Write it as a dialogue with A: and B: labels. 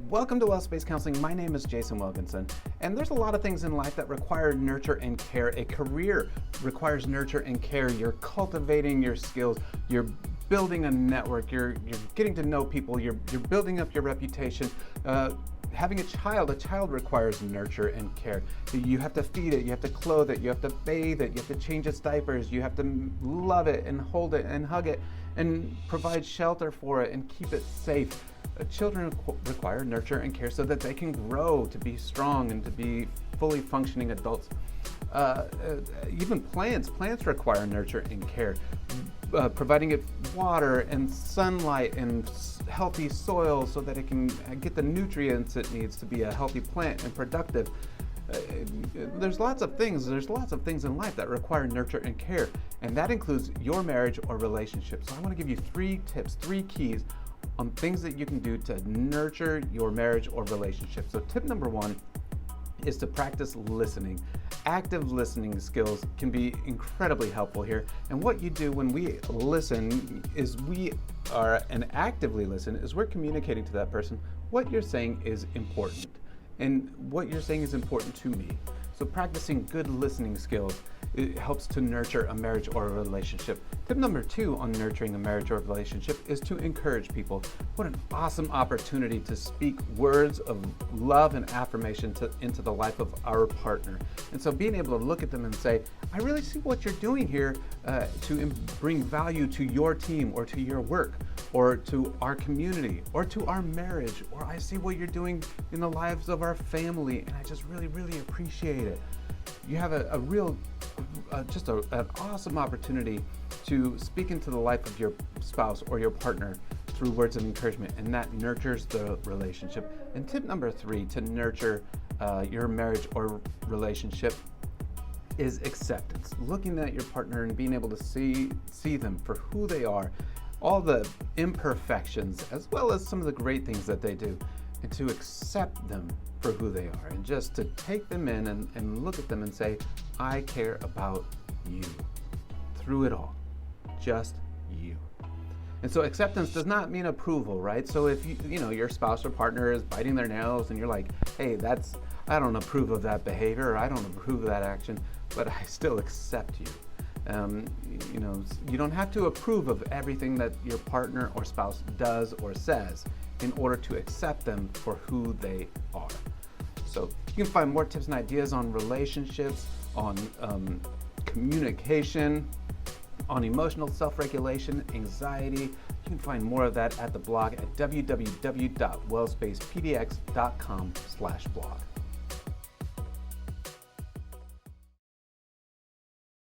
A: Welcome to Wellspace Counseling. My name is Jason Wilkinson, and there's a lot of things in life that require nurture and care. A career requires nurture and care. You're cultivating your skills. You're building a network. You're getting to know people. You're building up your reputation. Having a child requires nurture and care. You have to feed it, you have to clothe it, you have to bathe it, you have to change its diapers, you have to love it and hold it and hug it and provide shelter for it and keep it safe. Children require nurture and care so that they can grow to be strong and to be fully functioning adults. Even plants require nurture and care. Providing it water and sunlight and healthy soil so that it can get the nutrients it needs to be a healthy plant and productive. There's lots of things in life that require nurture and care, and that includes your marriage or relationship. So I want to give you 3 tips, 3 keys on things that you can do to nurture your marriage or relationship. So tip number 1 is to practice listening. Active listening skills can be incredibly helpful here. And what you do when we listen is actively listen is we're communicating to that person what you're saying is important. And what you're saying is important to me. So practicing good listening skills, it helps to nurture a marriage or a relationship. Tip number 2 on nurturing a marriage or relationship is to encourage people. What an awesome opportunity to speak words of love and affirmation into the life of our partner. And so being able to look at them and say, I really see what you're doing here to bring value to your team or to your work or to our community or to our marriage, or I see what you're doing in the lives of our family and I just really, really appreciate it. You have an awesome opportunity to speak into the life of your spouse or your partner through words of encouragement, and that nurtures the relationship. And tip number 3 to nurture your marriage or relationship is acceptance. Looking at your partner and being able to see them for who they are, all the imperfections as well as some of the great things that they do, and to accept them for who they are, and just to take them in and look at them and say, I care about you through it all, just you. And so acceptance does not mean approval, right? So if your spouse or partner is biting their nails and you're like, hey, I don't approve of that behavior, or I don't approve of that action, but I still accept you. You don't have to approve of everything that your partner or spouse does or says in order to accept them for who they are. So you can find more tips and ideas on relationships, on communication, on emotional self-regulation, anxiety. You can find more of that at the blog at www.wellspacepdx.com/blog.